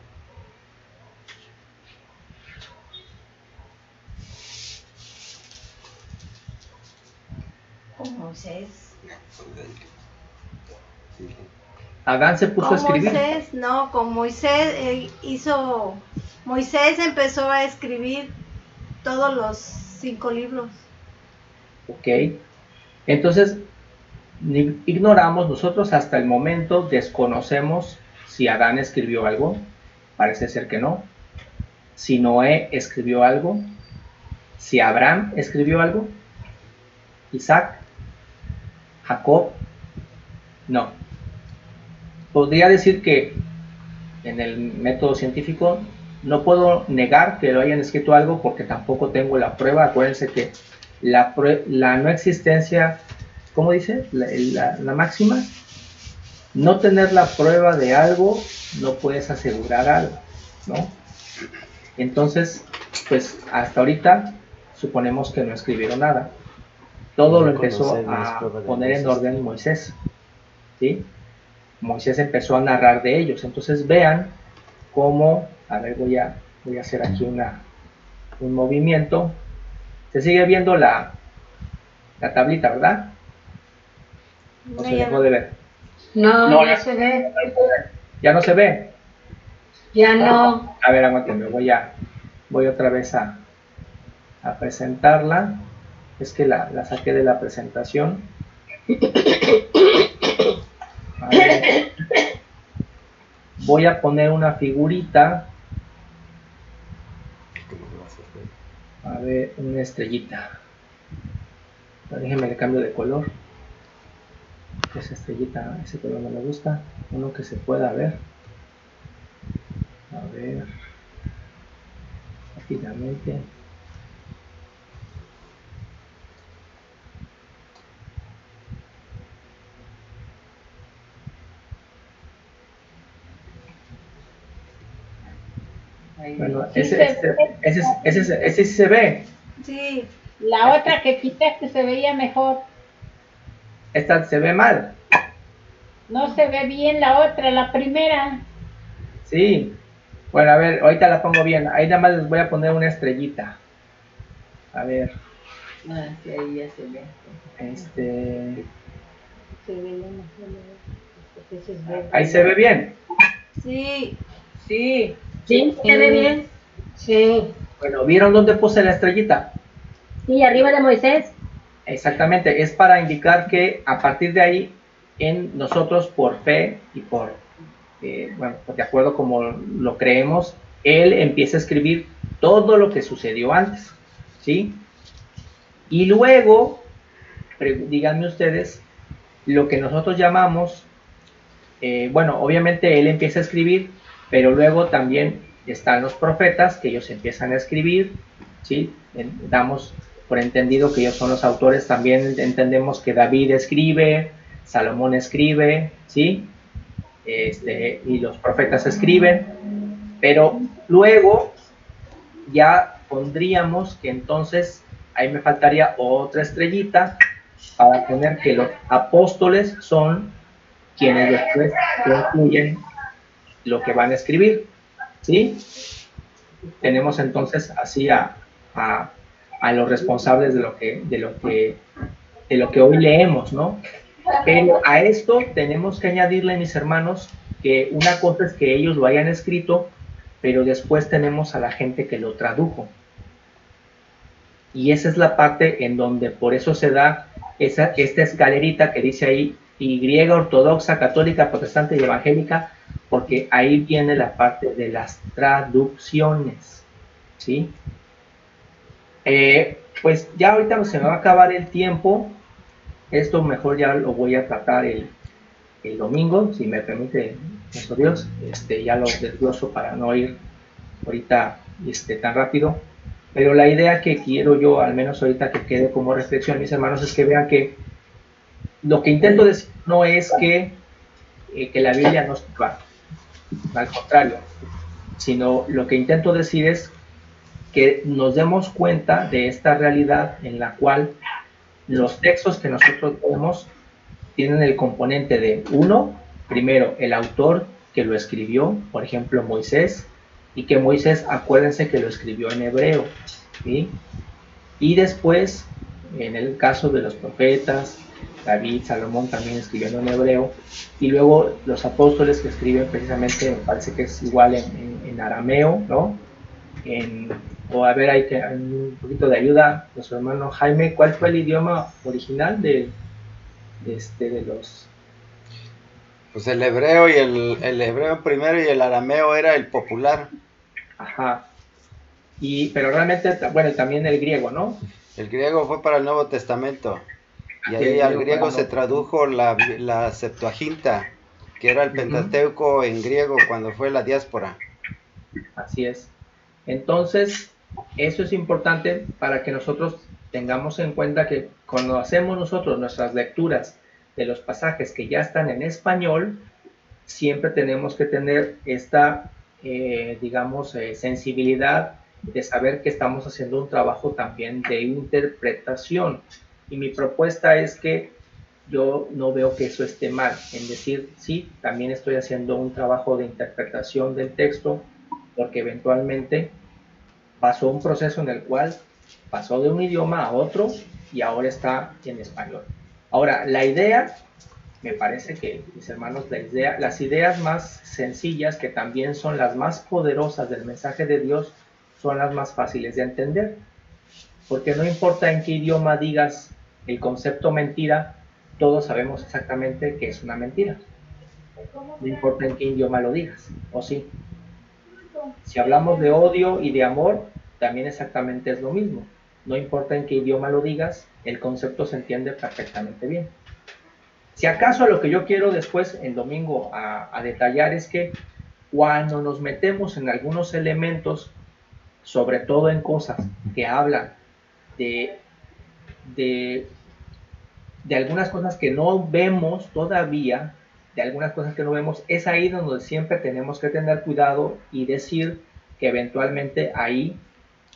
Speaker 3: Con Moisés.
Speaker 1: Adán se puso a escribir.
Speaker 3: Moisés, no, con Moisés Moisés empezó a escribir todos los 5 libros.
Speaker 1: Ok. Entonces, ignoramos, nosotros hasta el momento desconocemos si Adán escribió algo. Parece ser que no. Si Noé escribió algo. Si Abraham escribió algo. Isaac. Jacob. No. Podría decir que en el método científico no puedo negar que lo hayan escrito algo porque tampoco tengo la prueba. Acuérdense que la no existencia, ¿cómo dice? La máxima, no tener la prueba de algo, no puedes asegurar algo, ¿no? Entonces, pues hasta ahorita suponemos que no escribieron nada. Todo lo empezó a poner en orden Moisés, ¿sí? Moisés empezó a narrar de ellos. Entonces vean cómo, a ver, voy a hacer aquí un movimiento. Se sigue viendo la tablita, ¿verdad? ¿O se dejó de ver?
Speaker 2: No, ya se ve.
Speaker 1: ¿Ya no se ve?
Speaker 2: Ya no.
Speaker 1: A ver, aguántenme, voy otra vez a presentarla. Es que la saqué de la presentación. A ver. Voy a poner una figurita. A ver, una estrellita. Déjenme le cambio de color. Esa estrellita, ese color no me gusta. Uno que se pueda ver. A ver. Rápidamente. Bueno,
Speaker 2: Sí
Speaker 1: ese sí se ve.
Speaker 3: Sí.
Speaker 2: La otra que quitaste se veía mejor.
Speaker 1: Esta se ve mal.
Speaker 2: No se ve bien la otra, la primera.
Speaker 1: Sí. Bueno, a ver, ahorita la pongo bien. Ahí nada más les voy a poner una estrellita. A ver.
Speaker 2: Ah, sí, ahí ya se ve. Se ve
Speaker 1: Ahí se ve bien.
Speaker 3: Sí.
Speaker 2: Sí.
Speaker 4: ¿Sí? ¿Se ve bien?
Speaker 2: Sí.
Speaker 1: Bueno, ¿vieron dónde puse la estrellita?
Speaker 4: Sí, arriba de Moisés.
Speaker 1: Exactamente, es para indicar que a partir de ahí, en nosotros por fe y por, bueno, de acuerdo como lo creemos, él empieza a escribir todo lo que sucedió antes, ¿sí? Y luego, díganme ustedes, lo que nosotros llamamos, bueno, obviamente él empieza a escribir, pero luego también están los profetas, que ellos empiezan a escribir, ¿sí? Damos por entendido que ellos son los autores. También entendemos que David escribe, Salomón escribe, ¿sí? Y los profetas escriben, pero luego ya pondríamos que entonces, ahí me faltaría otra estrellita para poner que los apóstoles son quienes después concluyen lo que van a escribir, ¿sí? Tenemos entonces así a a los responsables de lo que hoy leemos, ¿no? Pero a esto tenemos que añadirle, mis hermanos, que una cosa es que ellos lo hayan escrito, pero después tenemos a la gente que lo tradujo. Y esa es la parte en donde por eso se da esta escalerita que dice ahí, y griega, ortodoxa, católica, protestante y evangélica, porque ahí viene la parte de las traducciones, ¿sí? Pues ya ahorita se me va a acabar el tiempo. Esto mejor ya lo voy a tratar el domingo, si me permite nuestro Dios. Ya lo desgloso para no ir ahorita tan rápido. Pero la idea que quiero yo, al menos ahorita que quede como reflexión, mis hermanos, es que vean que lo que intento decir no es que la Biblia no sirva, al contrario, sino lo que intento decir es que nos demos cuenta de esta realidad en la cual los textos que nosotros vemos tienen el componente de, uno, primero, el autor que lo escribió, por ejemplo, Moisés, y que Moisés, acuérdense que lo escribió en hebreo, ¿sí? Y después, en el caso de los profetas, David, Salomón también escribiendo en hebreo, y luego los apóstoles que escriben precisamente, me parece que es igual en arameo, ¿no? O a ver, hay un poquito de ayuda, nuestro hermano Jaime, ¿cuál fue el idioma original de los?
Speaker 6: Pues el hebreo y el hebreo primero y el arameo era el popular.
Speaker 1: Ajá. Pero realmente, bueno, también el griego, ¿no?
Speaker 6: El griego fue para el Nuevo Testamento. Y ahí al griego se tradujo la Septuaginta, que era el Pentateuco en griego cuando fue la diáspora.
Speaker 1: Así es. Entonces, eso es importante para que nosotros tengamos en cuenta que cuando hacemos nosotros nuestras lecturas de los pasajes que ya están en español, siempre tenemos que tener esta, sensibilidad de saber que estamos haciendo un trabajo también de interpretación. Y mi propuesta es que yo no veo que eso esté mal, en decir, sí, también estoy haciendo un trabajo de interpretación del texto, porque eventualmente pasó un proceso en el cual pasó de un idioma a otro y ahora está en español. Ahora, la idea, me parece que, mis hermanos, las ideas más sencillas, que también son las más poderosas del mensaje de Dios, son las más fáciles de entender. Porque no importa en qué idioma digas el concepto mentira, todos sabemos exactamente que es una mentira. No importa en qué idioma lo digas, ¿o sí? Si hablamos de odio y de amor, también exactamente es lo mismo. No importa en qué idioma lo digas, el concepto se entiende perfectamente bien. Si acaso lo que yo quiero después, el domingo, a detallar es que cuando nos metemos en algunos elementos, sobre todo en cosas que hablan de algunas cosas que no vemos todavía, es ahí donde siempre tenemos que tener cuidado y decir que eventualmente ahí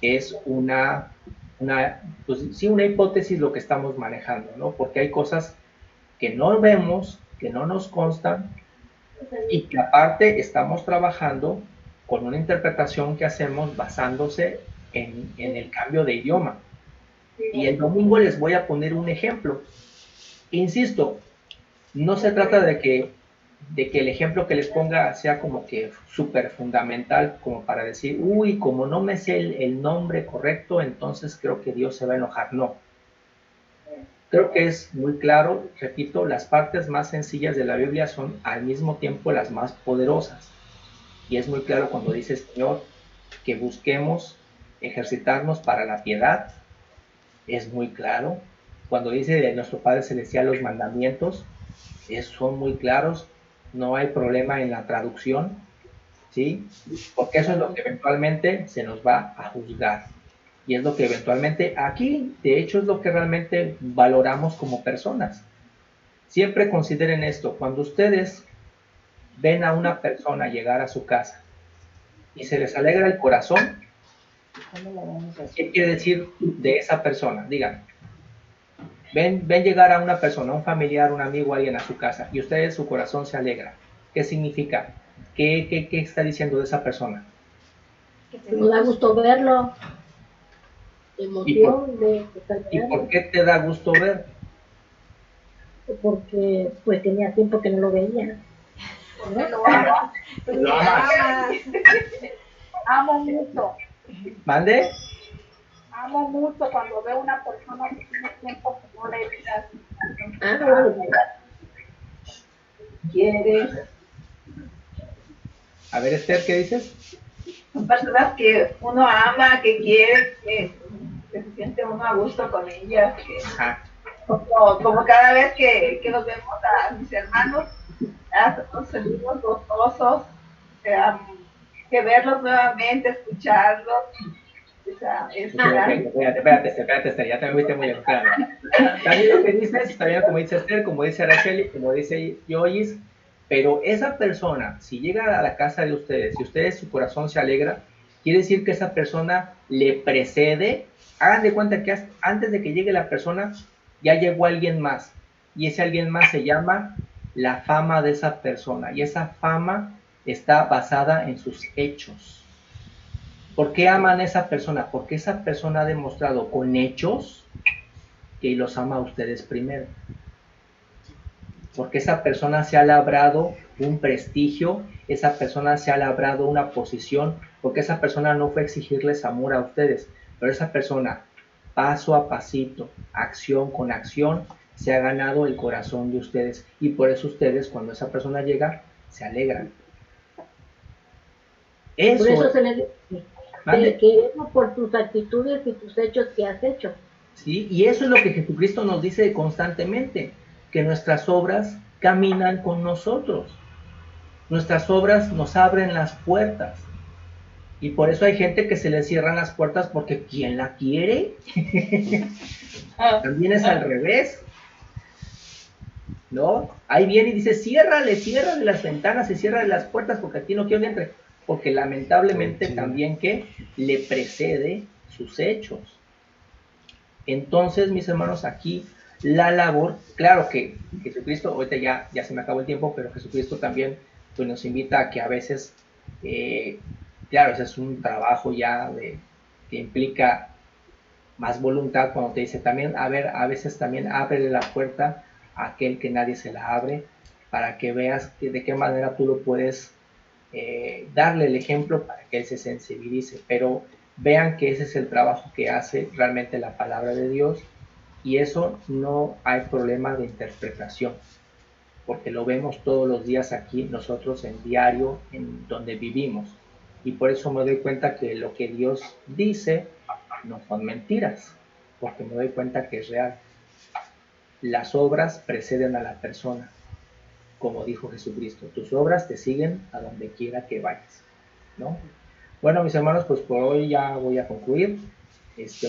Speaker 1: es una hipótesis lo que estamos manejando, ¿no? Porque hay cosas que no vemos, que no nos constan, y que aparte estamos trabajando con una interpretación que hacemos basándose en el cambio de idioma. Y el domingo les voy a poner un ejemplo. Insisto, no se trata de que el ejemplo que les ponga sea como que súper fundamental, como para decir, uy, como no me sé el nombre correcto, entonces creo que Dios se va a enojar. No. Creo que es muy claro, repito, las partes más sencillas de la Biblia son al mismo tiempo las más poderosas. Y es muy claro cuando dice el Señor que busquemos ejercitarnos para la piedad. Es muy claro. Cuando dice de nuestro Padre Celestial los mandamientos, son muy claros. No hay problema en la traducción, ¿sí? Porque eso es lo que eventualmente se nos va a juzgar. Y es lo que eventualmente aquí, de hecho, es lo que realmente valoramos como personas. Siempre consideren esto: cuando ustedes ven a una persona llegar a su casa y se les alegra el corazón, ¿qué quiere decir de esa persona? Díganme. Ven llegar a una persona, un familiar, un amigo, alguien a su casa, y ustedes, su corazón se alegra. ¿Qué significa? ¿Qué está diciendo de esa persona?
Speaker 4: Nos da gusto verlo. emoción de estar
Speaker 1: ¿Y por
Speaker 4: llorando,
Speaker 1: qué te da gusto ver?
Speaker 4: porque pues tenía tiempo que no lo veía.
Speaker 7: Porque lo amo.
Speaker 1: Lo amas.
Speaker 7: Amo mucho.
Speaker 1: ¿Mande?
Speaker 7: Amo mucho cuando veo una persona que tiene tiempo que no le veas.
Speaker 4: Ah,
Speaker 7: Quieres.
Speaker 1: A ver, Esther, ¿qué dices?
Speaker 7: Son personas que uno ama, que quiere, que se siente uno a gusto con ellas.
Speaker 1: Ah,
Speaker 7: Como cada vez que nos vemos a mis hermanos, nos sentimos gozosos, que verlos nuevamente, escucharlos.
Speaker 1: espérate, Esther, ya te me fuiste muy lejos, espérame. También lo que dices, está bien como dice Esther, como dice Araceli, como dice Yoyis, pero esa persona, si llega a la casa de ustedes, si ustedes su corazón se alegra, quiere decir que esa persona le precede. Hagan de cuenta que antes de que llegue la persona, ya llegó alguien más, y ese alguien más se llama la fama de esa persona, y esa fama está basada en sus hechos. ¿Por qué aman a esa persona? Porque esa persona ha demostrado con hechos que los ama a ustedes primero. Porque esa persona se ha labrado un prestigio, esa persona se ha labrado una posición, porque esa persona no fue a exigirles amor a ustedes, pero esa persona, paso a pasito, acción con acción, se ha ganado el corazón de ustedes. Y por eso ustedes, cuando esa persona llega, se alegran.
Speaker 4: por eso
Speaker 1: Eso,
Speaker 4: se le dice,
Speaker 1: ¿vale?
Speaker 4: te queremos por tus actitudes y tus hechos que has hecho.
Speaker 1: ¿Sí? Y eso es lo que Jesucristo nos dice constantemente, que nuestras obras caminan con nosotros. Nuestras obras nos abren las puertas. Y por eso hay gente que se le cierran las puertas porque ¿quién la quiere? También es al revés, ¿no? Ahí viene y dice, ciérrale las ventanas y ciérrale las puertas porque aquí no quiero que entre. Porque lamentablemente también que le precede sus hechos. Entonces, mis hermanos, aquí la labor, claro que Jesucristo, ahorita ya se me acabó el tiempo, pero Jesucristo también pues, nos invita a que a veces, claro, ese es un trabajo ya que implica más voluntad cuando te dice también, a ver, a veces también ábrele la puerta a aquel que nadie se la abre, para que veas de qué manera tú lo puedes darle el ejemplo para que él se sensibilice, pero vean que ese es el trabajo que hace realmente la palabra de Dios y eso no hay problema de interpretación, porque lo vemos todos los días aquí nosotros en diario, en donde vivimos. Y por eso me doy cuenta que lo que Dios dice no son mentiras, porque me doy cuenta que es real. Las obras preceden a la persona, como dijo Jesucristo, tus obras te siguen a donde quiera que vayas, ¿no? Bueno, mis hermanos, pues por hoy ya voy a concluir.